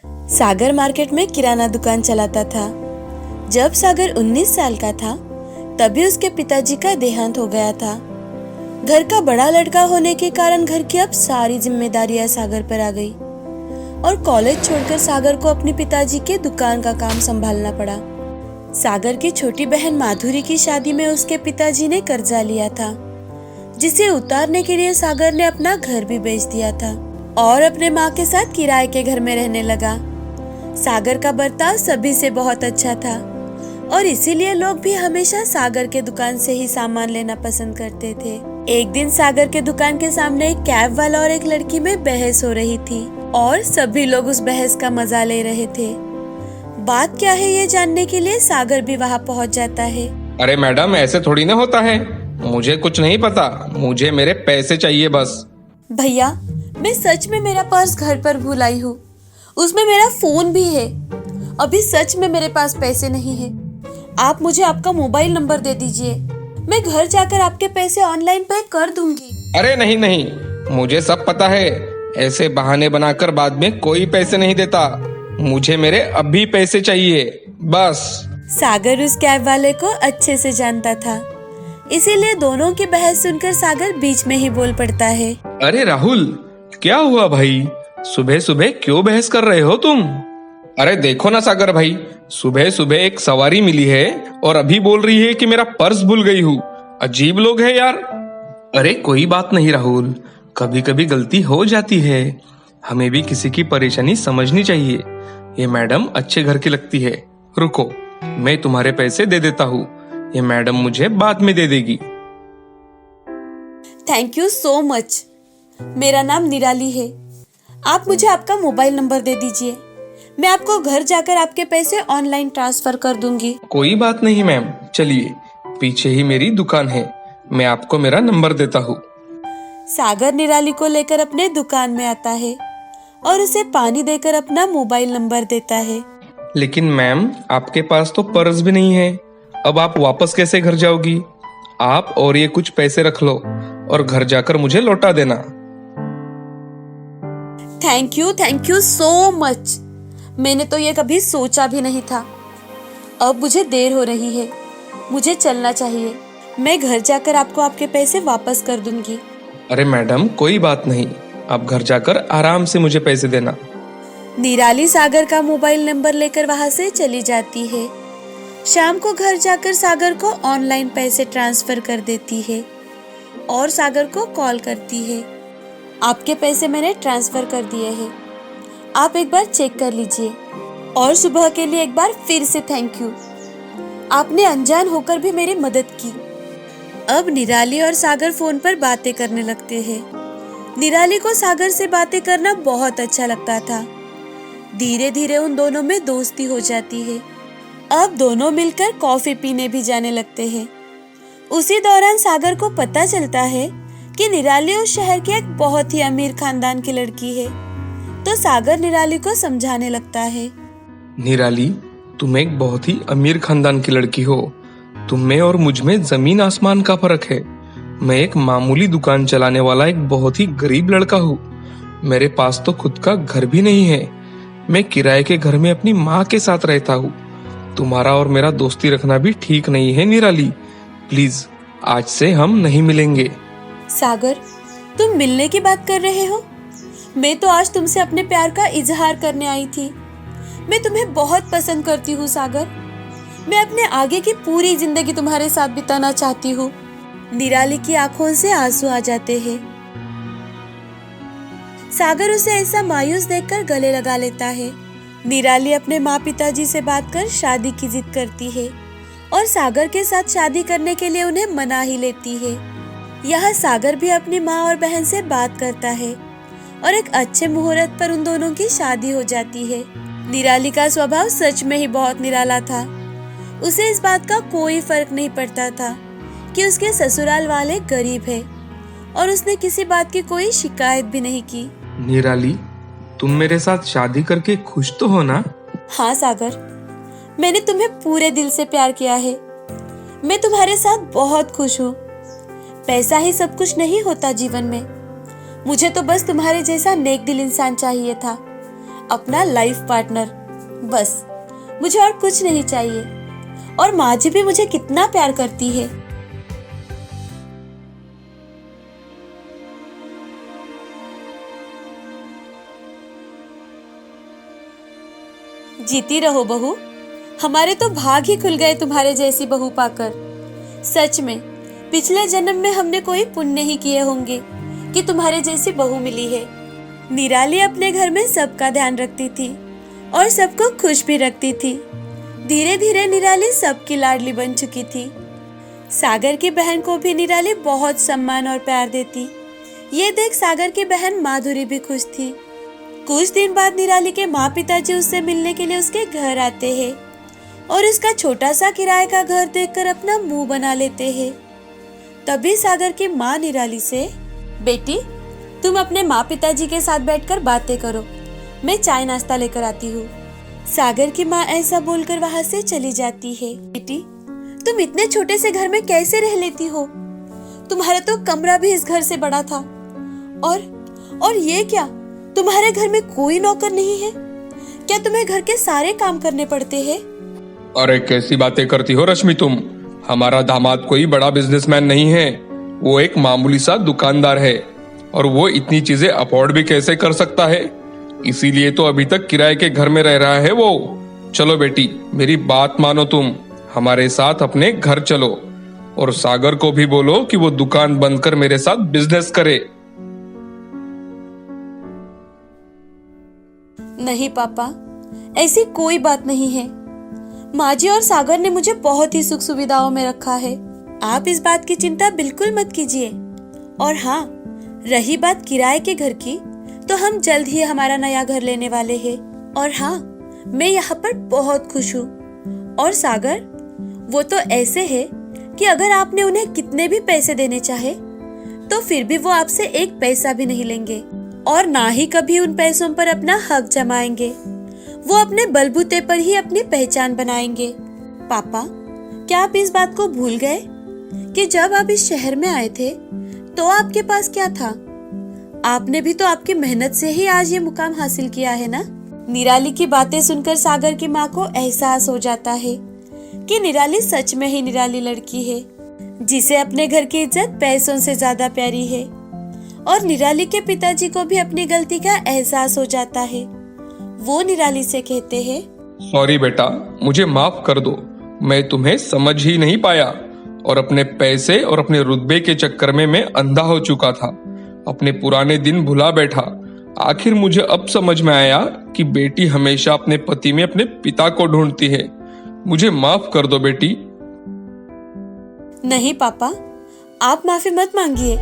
सागर market में किराना दुकान चलाता था। जब सागर 19 साल का था तभी उसके पिताजी का देहांत हो गया था। घर का बड़ा लड़का होने के कारण घर की अब सारी जिम्मेदारियां सागर पर आ गई और कॉलेज छोड़कर सागर को अपने पिताजी के दुकान का काम संभालना पड़ा। सागर की छोटी बहन माधुरी की शादी में उसके पिताजी ने कर्जा लिया था, जिसे उतारने के लिए सागर ने अपना घर भी बेच दिया था और अपने माँ के साथ किराए के घर में रहने लगा। सागर का बर्ताव सभी से बहुत अच्छा था और इसीलिए लोग भी हमेशा सागर के दुकान से ही सामान लेना पसंद करते थे। एक दिन सागर के दुकान के सामने एक कैब वाला और एक लड़की में बहस हो रही थी और सभी लोग उस बहस का मजा ले रहे थे। बात क्या है ये जानने के लिए सागर भी वहाँ पहुँच जाता है। अरे मैडम, ऐसे थोड़ी ना होता है। मुझे कुछ नहीं पता, मुझे मेरे पैसे चाहिए बस। भैया, मैं सच में मेरा पर्स घर पर भूल आई हूँ। उसमें मेरा फोन भी है। अभी सच में मेरे पास पैसे नहीं है। आप मुझे आपका मोबाइल नंबर दे दीजिए, मैं घर जाकर आपके पैसे ऑनलाइन पे कर दूंगी। अरे नहीं नहीं, मुझे सब पता है। ऐसे बहाने बनाकर बाद में कोई पैसे नहीं देता। मुझे मेरे अभी पैसे चाहिए बस। सागर उस कैब वाले को अच्छे से जानता था, इसीलिए दोनों की बहस सुनकर सागर बीच में ही बोल पड़ता है। अरे राहुल, क्या हुआ भाई? सुबह सुबह क्यों बहस कर रहे हो तुम? अरे देखो ना सागर भाई, सुबह सुबह एक सवारी मिली है और अभी बोल रही है कि मेरा पर्स भूल गई हूँ। अजीब लोग हैं यार। अरे कोई बात नहीं राहुल, कभी कभी गलती हो जाती है। हमें भी किसी की परेशानी समझनी चाहिए। ये मैडम अच्छे घर की लगती है। रुको, मैं तुम्हारे पैसे दे देता हूँ। ये मैडम मुझे बाद में दे देगी। Thank you so much. मेरा नाम निराली है। आप मुझे आपका मोबाइल नंबर दे दीजिए, मैं आपको घर जाकर आपके पैसे ऑनलाइन ट्रांसफर कर दूंगी। कोई बात नहीं मैम, चलिए पीछे ही मेरी दुकान है, मैं आपको मेरा नंबर देता हूँ। सागर निराली को लेकर अपने दुकान में आता है और उसे पानी देकर अपना मोबाइल नंबर देता है। लेकिन मैम, आपके पास तो पर्स भी नहीं है। अब आप वापस कैसे घर जाओगी? आप और ये कुछ पैसे रख लो और घर जाकर मुझे लौटा देना। Thank you so much. मैंने तो ये कभी सोचा भी नहीं था। अब मुझे देर हो रही है, मुझे चलना चाहिए। मैं घर जाकर आपको आपके पैसे वापस कर दूंगी। अरे मैडम, कोई बात नहीं, आप घर जाकर आराम से मुझे पैसे देना। निराली सागर का मोबाइल नंबर लेकर वहां से चली जाती है। शाम को घर जाकर सागर को ऑनलाइन पैसे ट्रांसफर कर देती है और सागर को कॉल करती है। आपके पैसे मैंने ट्रांसफर कर दिए हैं, आप एक बार चेक कर लीजिए। और सुबह के लिए एक बार फिर से थैंक यू, आपने अनजान होकर भी मेरी मदद की। अब निराली और सागर फोन पर बातें करने लगते हैं। निराली को सागर से बातें करना बहुत अच्छा लगता था। धीरे धीरे उन दोनों में दोस्ती हो जाती है। अब दोनों मिलकर कॉफी पीने भी जाने लगते हैं। उसी दौरान सागर को पता चलता है कि निराली उस शहर की एक बहुत ही अमीर खानदान की लड़की है, तो सागर निराली को समझाने लगता है। निराली, तुम एक बहुत ही अमीर खानदान की लड़की हो। तुम में और मुझ में जमीन आसमान का फर्क है। मैं एक मामूली दुकान चलाने वाला एक बहुत ही गरीब लड़का हूँ। मेरे पास तो खुद का घर भी नहीं है। मैं किराए के घर में अपनी माँ के साथ रहता हूँ। तुम्हारा और मेरा दोस्ती रखना भी ठीक नहीं है निराली। प्लीज, आज से हम नहीं मिलेंगे। सागर, तुम मिलने की बात कर रहे हो? मैं तो आज तुमसे अपने प्यार का इजहार करने आई थी। मैं तुम्हें बहुत पसंद करती हूँ सागर। मैं अपने आगे की पूरी जिंदगी तुम्हारे साथ बिताना चाहती हूँ। निराली की आंखों से आंसू आ जाते हैं। सागर उसे ऐसा मायूस देखकर गले लगा लेता है। निराली अपने माँ पिताजी से बात कर शादी की जिद करती है और सागर के साथ शादी करने के लिए उन्हें मना ही लेती है। यहाँ सागर भी अपनी माँ और बहन से बात करता है और एक अच्छे मुहूर्त पर उन दोनों की शादी हो जाती है। निराली का स्वभाव सच में ही बहुत निराला था। उसे इस बात का कोई फर्क नहीं पड़ता था कि उसके ससुराल वाले गरीब है और उसने किसी बात की कोई शिकायत भी नहीं की। निराली, तुम मेरे साथ शादी करके खुश तो हो ना? हाँ सागर, मैंने तुम्हें पूरे दिल से प्यार किया है। मैं तुम्हारे साथ बहुत खुश हूँ। पैसा ही सब कुछ नहीं होता जीवन में। मुझे तो बस तुम्हारे जैसा नेक दिल इंसान चाहिए था। अपना लाइफ पार्टनर। बस मुझे और कुछ नहीं चाहिए। और माँ जी भी मुझे कितना प्यार करती है। जीती रहो बहू, हमारे तो भाग ही खुल गए तुम्हारे जैसी बहू पाकर। सच में पिछले जन्म में हमने कोई पुण्य ही किए होंगे कि तुम्हारे जैसी बहू मिली है। निराली अपने घर में सबका ध्यान रखती थी और सबको खुश भी रखती थी। धीरे धीरे निराली सबकी लाडली बन चुकी थी। सागर की बहन को भी निराली बहुत सम्मान और प्यार देती। ये देख सागर की बहन माधुरी भी खुश थी। कुछ दिन बाद निराली के माँ पिताजी उससे मिलने के लिए उसके घर आते हैं और उसका छोटा सा किराए का घर देखकर अपना मुंह बना लेते हैं। तभी सागर की माँ निराली से, बेटी तुम अपने माँ पिताजी के साथ बैठकर बातें करो, मैं चाय नाश्ता लेकर आती हूँ। सागर की माँ ऐसा बोलकर वहाँ से चली जाती है। बेटी तुम इतने छोटे से घर में कैसे रह लेती हो? तुम्हारा तो कमरा भी इस घर से बड़ा था। और ये क्या, तुम्हारे घर में कोई नौकर नहीं है क्या? तुम्हें घर के सारे काम करने पड़ते हैं? अरे कैसी बातें करती हो रश्मि तुम। हमारा दामाद कोई बड़ा बिजनेसमैन नहीं है, वो एक मामूली सा दुकानदार है। और वो इतनी चीजें अफोर्ड भी कैसे कर सकता है? इसीलिए तो अभी तक किराए के घर में रह रहा है वो। चलो बेटी मेरी बात मानो, तुम हमारे साथ अपने घर चलो और सागर को भी बोलो कि वो दुकान बंद कर मेरे साथ बिजनेस करे। नहीं पापा, ऐसी कोई बात नहीं है। माँ जी और सागर ने मुझे बहुत ही सुख सुविधाओं में रखा है। आप इस बात की चिंता बिल्कुल मत कीजिए। और हाँ, रही बात किराए के घर की, तो हम जल्द ही हमारा नया घर लेने वाले हैं। और हाँ, मैं यहाँ पर बहुत खुश हूँ। और सागर, वो तो ऐसे है कि अगर आपने उन्हें कितने भी पैसे देने चाहे तो फिर भी वो आपसे एक पैसा भी नहीं लेंगे और ना ही कभी उन पैसों पर अपना हक जमाएंगे। वो अपने बलबूते पर ही अपनी पहचान बनाएंगे। पापा, क्या आप इस बात को भूल गए कि जब आप इस शहर में आए थे तो आपके पास क्या था? आपने भी तो आपकी मेहनत से ही आज ये मुकाम हासिल किया है ना? निराली की बातें सुनकर सागर की माँ को एहसास हो जाता है कि निराली सच में ही निराली लड़की है, जिसे अपने घर की इज्जत पैसों से ज्यादा प्यारी है। और निराली के पिताजी को भी अपनी गलती का एहसास हो जाता है। वो निराली से कहते हैं, सॉरी बेटा, मुझे माफ कर दो, मैं तुम्हें समझ ही नहीं पाया और अपने पैसे और अपने रुतबे के चक्कर में मैं अंधा हो चुका था। अपने पुराने दिन भुला बैठा। आखिर मुझे अब समझ में आया कि बेटी हमेशा अपने पति में अपने पिता को ढूंढती है। मुझे माफ कर दो बेटी। नहीं पापा, आप माफी मत मांगिए।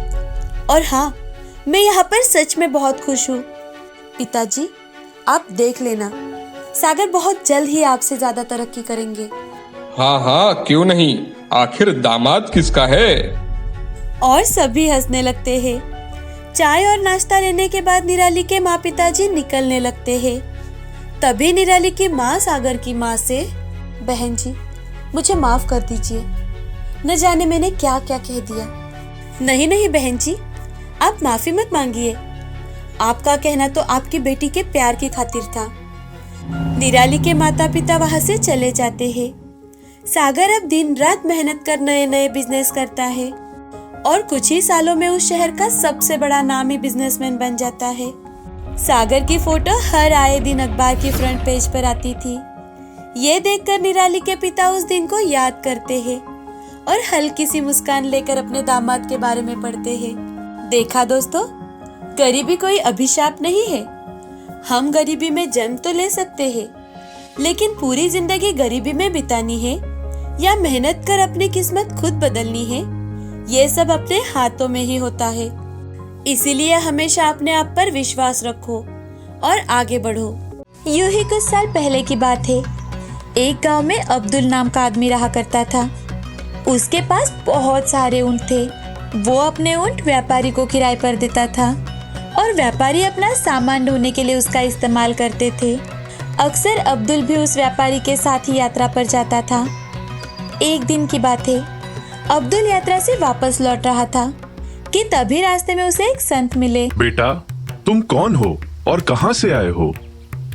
और हाँ, मैं यहाँ पर सच में बहुत खुश हूँ। पिताजी, आप देख लेना, सागर बहुत जल्द ही आपसे ज्यादा तरक्की करेंगे। हाँ हाँ, क्यों नहीं, आखिर दामाद किसका है? और सभी हंसने लगते हैं। चाय और नाश्ता लेने के बाद निराली के माँ पिताजी निकलने लगते हैं। तभी निराली की माँ सागर की माँ से, बहन जी मुझे माफ कर दीजिए, न जाने मैंने क्या क्या कह दिया। नहीं नहीं बहन जी, आप माफी मत मांगिए। आपका कहना तो आपकी बेटी के प्यार की खातिर था। निराली के माता पिता वहां से चले जाते हैं। सागर अब दिन रात मेहनत कर नए नए बिजनेस करता है और कुछ ही सालों में उस शहर का सबसे बड़ा नामी बिजनेसमैन बन जाता है। सागर की फोटो हर आए दिन अखबार की फ्रंट पेज पर आती थी। ये देखकर निराली के पिता उस दिन को याद करते हैं और हल्की सी मुस्कान लेकर अपने दामाद के बारे में पढ़ते हैं। देखा दोस्तों, गरीबी कोई अभिशाप नहीं है। हम गरीबी में जन्म तो ले सकते हैं, लेकिन पूरी जिंदगी गरीबी में बितानी है या मेहनत कर अपनी किस्मत खुद बदलनी है, ये सब अपने हाथों में ही होता है। इसीलिए हमेशा अपने आप पर विश्वास रखो और आगे बढ़ो। यूं ही कुछ साल पहले की बात है। एक गांव में अब्दुल नाम का आदमी रहा करता था। उसके पास बहुत सारे ऊंट थे। वो अपने ऊंट व्यापारी को किराए पर देता था और व्यापारी अपना सामान ढोने के लिए उसका इस्तेमाल करते थे। अक्सर अब्दुल भी उस व्यापारी के साथ ही यात्रा पर जाता था। एक दिन की बात है, अब्दुल यात्रा से वापस लौट रहा था कि तभी रास्ते में उसे एक संत मिले। बेटा, तुम कौन हो और कहां से आए हो?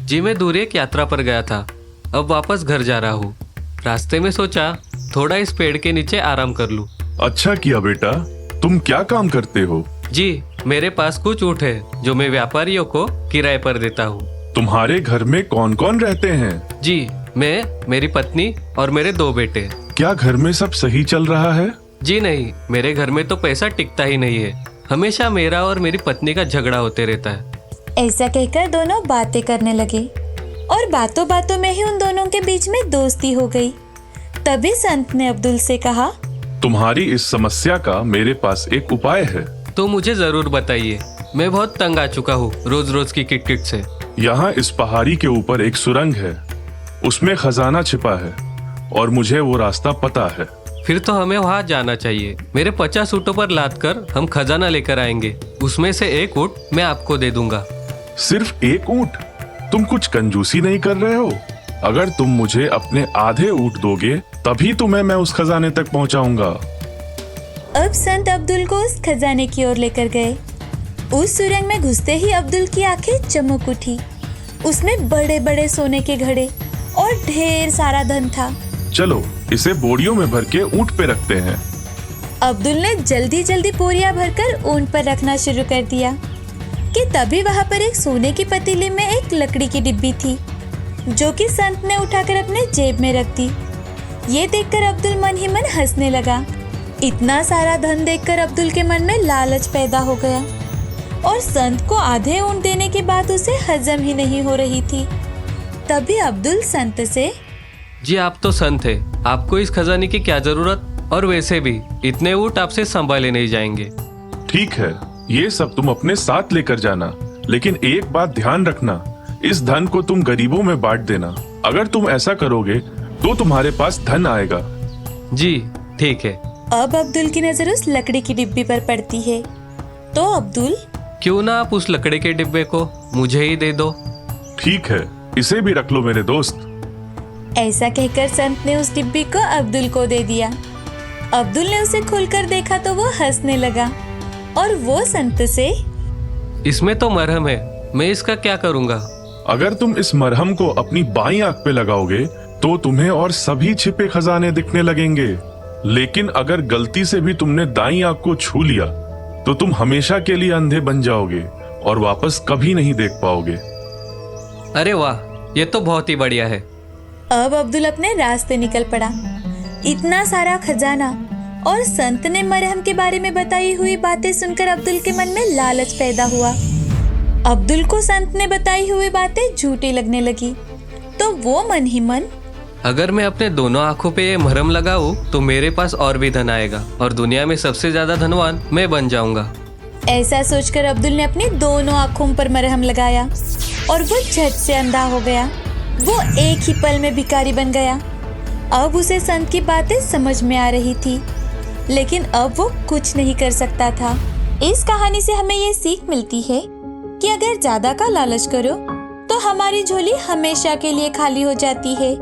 जी मैं दूर एक यात्रा पर गया था, अब वापस घर जा रहा हूँ। रास्ते में सोचा थोड़ा इस पेड़ के नीचे आराम कर लूँ। अच्छा किया बेटा। तुम क्या काम करते हो? जी मेरे पास कुछ ऊँट है जो मैं व्यापारियों को किराए पर देता हूँ। तुम्हारे घर में कौन कौन रहते हैं? जी मैं, मेरी पत्नी और मेरे 2 बेटे। क्या घर में सब सही चल रहा है? जी नहीं, मेरे घर में तो पैसा टिकता ही नहीं है। हमेशा मेरा और मेरी पत्नी का झगड़ा होते रहता है। ऐसा कहकर दोनों बातें करने लगे और बातों बातों में ही उन दोनों के बीच में दोस्ती हो गई। तभी संत ने अब्दुल से कहा, तुम्हारी इस समस्या का मेरे पास एक उपाय है। तो मुझे जरूर बताइए, मैं बहुत तंग आ चुका हूँ रोज रोज की किटकिट से। यहाँ इस पहाड़ी के ऊपर एक सुरंग है, उसमें खजाना छिपा है और मुझे वो रास्ता पता है। फिर तो हमें वहाँ जाना चाहिए। मेरे 50 ऊँटों पर लाद कर हम खजाना लेकर आएंगे। उसमें से एक ऊँट मैं आपको दे दूंगा। सिर्फ एक ऊँट? तुम कुछ कंजूसी नहीं कर रहे हो? अगर तुम मुझे अपने आधे ऊँट दोगे तभी तुम्हें मैं उस खजाने तक पहुँचाऊंगा। अब संत अब्दुल को उस खजाने की ओर लेकर गए। उस सुरंग में घुसते ही अब्दुल की आंखें चमक उठी। उसमें बड़े बड़े सोने के घड़े और ढेर सारा धन था। चलो इसे बोरियों में भर के ऊँट पे रखते हैं। अब्दुल ने जल्दी जल्दी बोरियां भरकर ऊंट पर रखना शुरू कर दिया कि तभी वहां पर एक सोने की पतीली में एक लकड़ी की डिब्बी थी, जो कि संत ने उठाकर अपने जेब में रख दी। ये देखकर अब्दुल मन ही मन हंसने लगा। इतना सारा धन देखकर अब्दुल के मन में लालच पैदा हो गया और संत को आधे ऊंट देने की बात उसे हजम ही नहीं हो रही थी। तभी अब्दुल संत से, जी आप तो संत है, आपको इस खजाने की क्या जरूरत? और वैसे भी इतने ऊँट आपसे संभाले नहीं जाएंगे। ठीक है, ये सब तुम अपने साथ लेकर जाना, लेकिन एक बात ध्यान रखना, इस धन को तुम गरीबों में बांट देना। अगर तुम ऐसा करोगे तो तुम्हारे पास धन आएगा। जी ठीक है। अब अब्दुल की नजर उस लकड़ी की डिब्बी पर पड़ती है तो अब्दुल, क्यों ना आप उस लकड़ी के डिब्बे को मुझे ही दे दो। ठीक है, इसे भी रख लो मेरे दोस्त। ऐसा कहकर संत ने उस डिब्बी को अब्दुल को दे दिया। अब्दुल ने उसे खोलकर देखा तो वो हंसने लगा और वो संत से, इसमें तो मरहम है, मैं इसका क्या करूँगा? अगर तुम इस मरहम को अपनी बाईं आंख पे लगाओगे तो तुम्हें और सभी छिपे खजाने दिखने लगेंगे, लेकिन अगर गलती से भी तुमने दाईं आंख को छू लिया तो तुम हमेशा के लिए अंधे बन जाओगे और वापस कभी नहीं देख पाओगे। अरे वाह, ये तो बहुत ही बढ़िया है। अब अब्दुल अपने रास्ते निकल पड़ा। इतना सारा खजाना और संत ने मरहम के बारे में बताई हुई बातें सुनकर अब्दुल के मन में लालच पैदा हुआ। अब्दुल को संत ने बताई हुई बातें झूठी लगने लगी तो वो मन ही मन, अगर मैं अपने दोनों आंखों पे ये मरहम लगाऊं तो मेरे पास और भी धन आएगा और दुनिया में सबसे ज्यादा धनवान मैं बन जाऊंगा। ऐसा सोचकर अब्दुल ने अपनी दोनों आंखों पर मरहम लगाया और वो झट से अंधा हो गया। वो एक ही पल में भिखारी बन गया। अब उसे संत की बातें समझ में आ रही थी, लेकिन अब वो कुछ नहीं कर सकता था। इस कहानी से हमें ये सीख मिलती है कि अगर ज्यादा का लालच करो तो हमारी झोली हमेशा के लिए खाली हो जाती है।